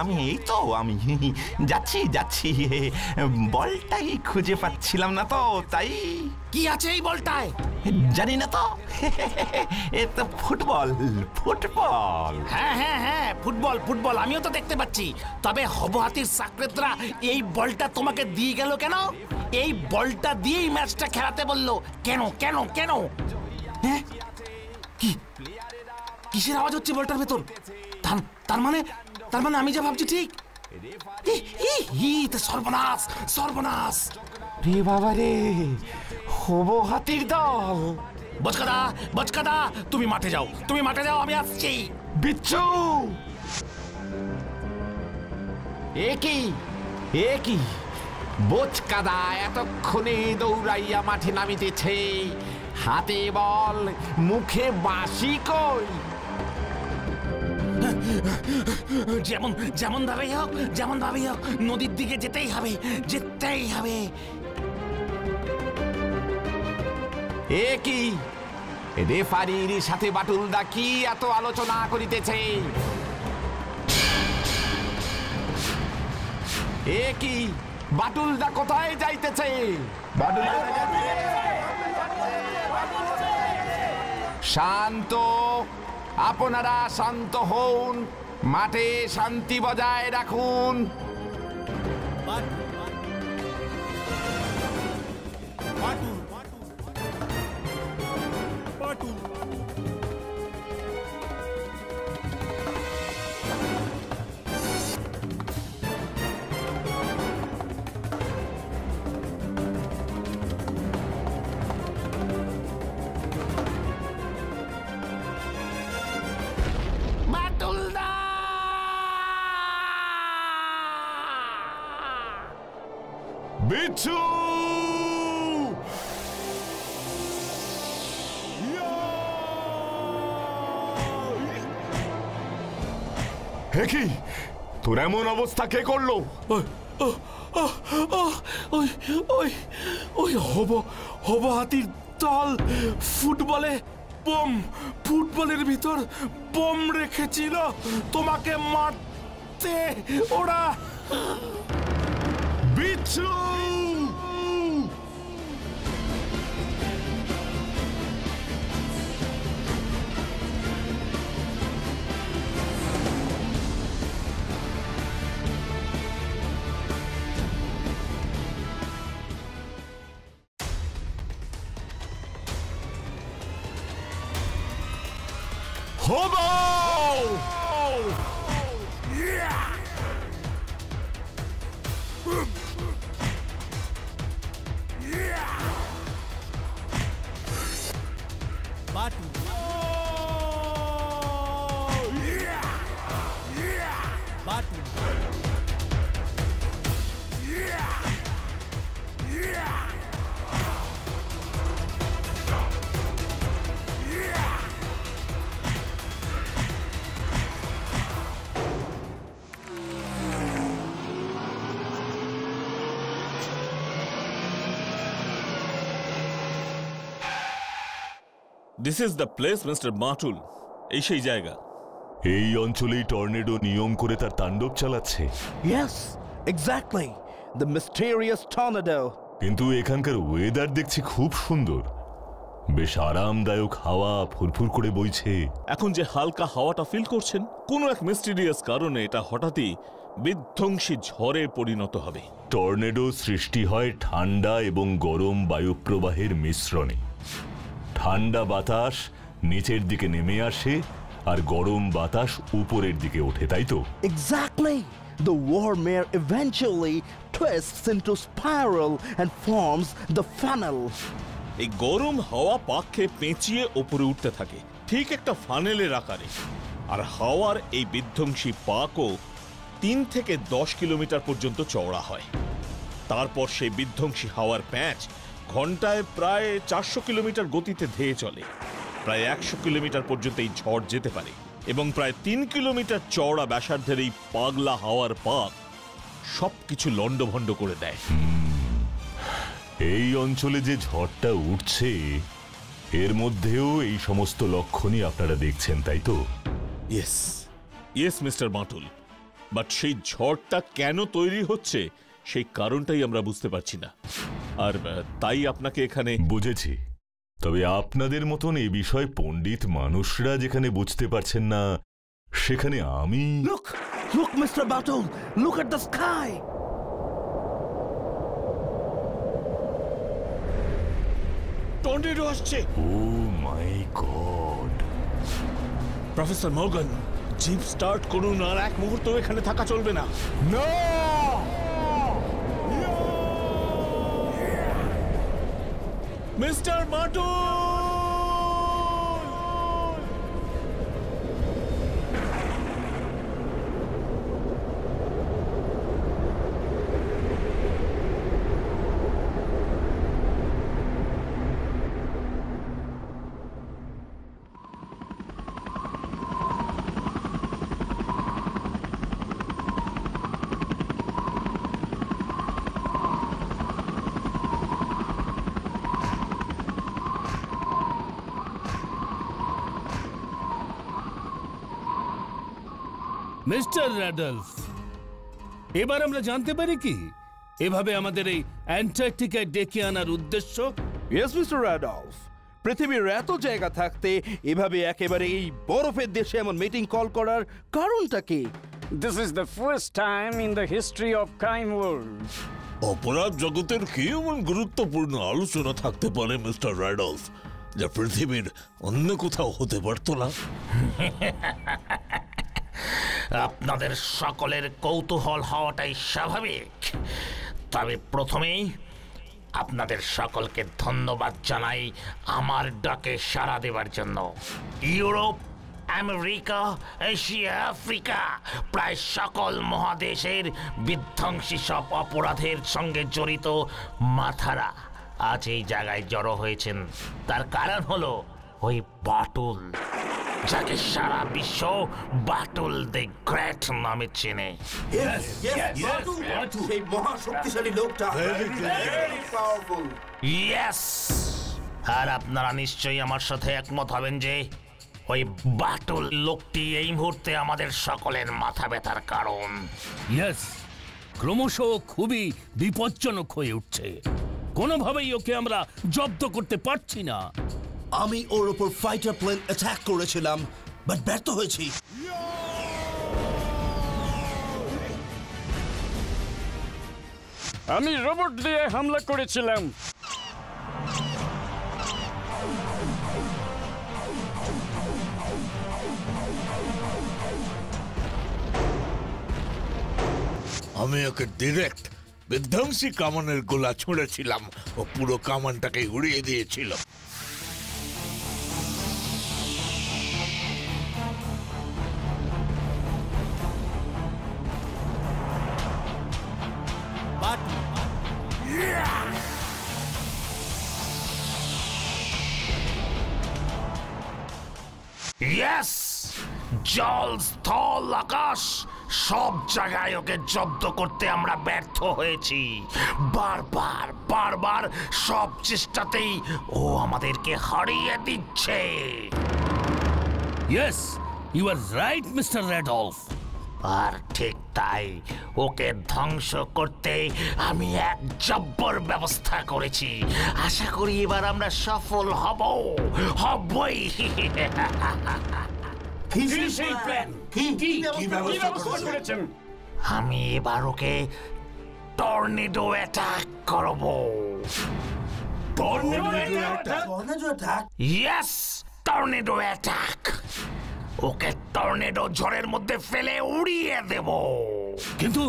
আমি এই তো আমি যাচ্ছি বলটাই খুঁজে পাচ্ছিলাম না তো, তাই। কি আছে এই বলটায়? জানি না তো। এ তো ফুটবল। হ্যাঁ, ফুটবল আমিও তো দেখতে পাচ্ছি। তবে হবহাতির সাকরেতরা এই বলটা তোমাকে দিয়ে গেল কেন? এই বলটা দিয়েই ম্যাচটা খেলাতে বললো কেন? হ্যাঁ, কিসের আওয়াজ হচ্ছে বলটার ভেতর? তার মানে আমি যা ভাবছি ঠিক। সর্বনাশ রে বাবা রে, হবহাতির দল। বচকাদা, তুমি মাঠে যাও, আমি আসছি। বিচ্ছু, এ কি বোচকাদা এতক্ষণে দৌড়াইয়া মাঠে নামিতেছে, হাতে বল, মুখে বাঁশি কই? যেমন ভাবেই হোক নদীর দিকে যেতেই হবে। এ কি রেফারির সাথে বাটুলদা কি এত আলোচনা করিতেছে? এ কি বাটুলদা কোথায় যাইতেছে? শান্ত, আপনারা শান্ত হন, মাঠে শান্তি বজায় রাখুন। বিচ্ছু, হে কি তোর এমন অবস্থা কে করলো? ওই হবহাতির দল ফুটবলের ভিতর বোম রেখেছিল তোমাকে মারতে। ওরা বিচ্ছু, Hobo! Batu. Batu. This is the place, Mr. Matul. এই সেই জায়গা। এই অঞ্চলেই টর্নেডো নিয়ম করে তার তাণ্ডব চালাচ্ছে। Yes, exactly. The mysterious tornado. কিন্তু এখানকার ওয়েদার দেখছি খুব সুন্দর, বেশ আরামদায়ক হাওয়া ফুরফুর করে বইছে। এখন যে হালকা হাওয়াটা ফিল করছেন, কোনো এক মিস্টিরিয়াস কারণে এটা হঠাৎই বিধ্বংসী ঝড়ে পরিণত হবে। টর্নেডো সৃষ্টি হয় ঠান্ডা এবং গরম বায়ুপ্রবাহের মিশ্রণে। ঠান্ডা বাতাস নিচের দিকে নেমে আসে আর গরম বাতাস উপরের দিকে ওঠে, তাই তো? Exactly. The warm air eventually twists into spiral and forms the funnel. এই গরম হাওয়া পাককে পেঁচিয়ে উপরে উঠতে থাকে, ঠিক একটা ফানেলের আকারে। আর হাওয়ার এই বিধ্বংসী পাকও 3 থেকে 10 কিলোমিটার পর্যন্ত চওড়া হয়। তারপর সেই বিধ্বংসী হাওয়ার প্যাঁচ ঘন্টায় প্রায় 400 কিলোমিটার গতিতে ধেয়ে চলে। প্রায় 100 কিলোমিটার পর্যন্ত এই ঝড় যেতে পারে এবং প্রায় 3 কিলোমিটার চওড়া ব্যাসার্ধের এই পাগলা হাওয়ার পাক সবকিছু লন্ডভন্ড করে দেয়। এই অঞ্চলে যে ঝড়টা উঠছে এর মধ্যেও এই সমস্ত লক্ষণই আপনারা দেখছেন, তাই তো? Yes yes mister Bantul, but সেই ঝড়টা কেন তৈরি হচ্ছে সেই কারণটাই আমরা বুঝতে পারছি না, আর তাই আপনাকে এখানে। বুঝেছি, তবে আপনাদের মতন এই বিষয় পণ্ডিত মানুষরা যেখানে বুঝতে পারছেন না, সেখানে আমি। Look! Look, Mr. Batul! Look at the sky! Tornado আসছে। Oh my God! Professor Morgan, jeep start করুন, আর এক মুহূর্ত এখানে থাকা চলবে না। মিস্টার বাঁটুল! মিস্টার র্যাডলফ, এবার আমরা জানতে পারি কি এভাবে আমাদের এই অ্যান্টার্কটিকায় ডেকে আনার উদ্দেশ্য? Yes, Mr. Randolph. পৃথিবীর এত জায়গা থাকতে এভাবে একেবারে এই বরফের দেশে এমন মিটিং কল করার কারণটা কি? This is the first time in the history of crime world. অপরাধ জগতের কি এমন গুরুত্বপূর্ণ আলোচনা থাকতে পারে মিস্টার র্যাডলফ, যা পৃথিবীর অন্য কোথাও হতে পারত না? আপনাদের সকলের কৌতূহল হওয়াটাই স্বাভাবিক, তবে প্রথমেই আপনাদের সকলকে ধন্যবাদ জানাই আমার ডাকে সাড়া দেওয়ার জন্য। ইউরোপ, আমেরিকা, এশিয়া, আফ্রিকা প্রায় সকল মহাদেশের বিধ্বংসী সব অপরাধের সঙ্গে জড়িত মাথারা আজ এই জায়গায় জড়ো হয়েছেন। তার কারণ হলো ওই বাটুল, যাকে সারা বিশ্ব বাটুল দ্য গ্রেট নামে চেনে। সেই মহাশক্তিশালী লোকটা ইয়েস, আর আপনারা নিশ্চয়ই আমার সাথে একমত হবেন যে ওই বাটুল লোকটি এই মুহূর্তে আমাদের সকলের মাথা ব্যথার কারণ। ইয়েস, ক্রমশ খুবই বিপজ্জনক হয়ে উঠছে। কোনোভাবেই ওকে আমরা জব্দ করতে পারছি না। আমি ওর উপর ফাইটার প্লেন অ্যাটাক করেছিলাম, বাট ব্যর্থ হয়েছি। আমি রোবট দিয়ে হামলা করেছিলাম। আমি ওকে ডিরেক্ট বিধ্বংসী কামানের গোলা ছুঁড়েছিলাম, ও পুরো কামানটাকে উড়িয়ে দিয়েছিল। ইয়েস, জল, স্থল, আকাশ সব জায়গায় ওকে জব্দ করতে আমরা ব্যর্থ হয়েছি। বারবার বারবার সব চেষ্টাতেই ও আমাদেরকে হারিয়ে দিচ্ছে। Yes, you are right mister Radolph. আর ঠিক তাই, ওকে ধ্বংস করতে আমি এক জব্বর ব্যবস্থা করেছি। আশা করি এবার আমরা সফল হবই। আমি এবার ওকে টর্নেডো অ্যাটাক করব। Yes, tornado attack. ওকে টর্নেডো ঝড়ের মধ্যে ফেলে উড়িয়ে দেব। কিন্তু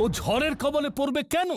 ও ঝড়ের কবলে পড়বে কেন?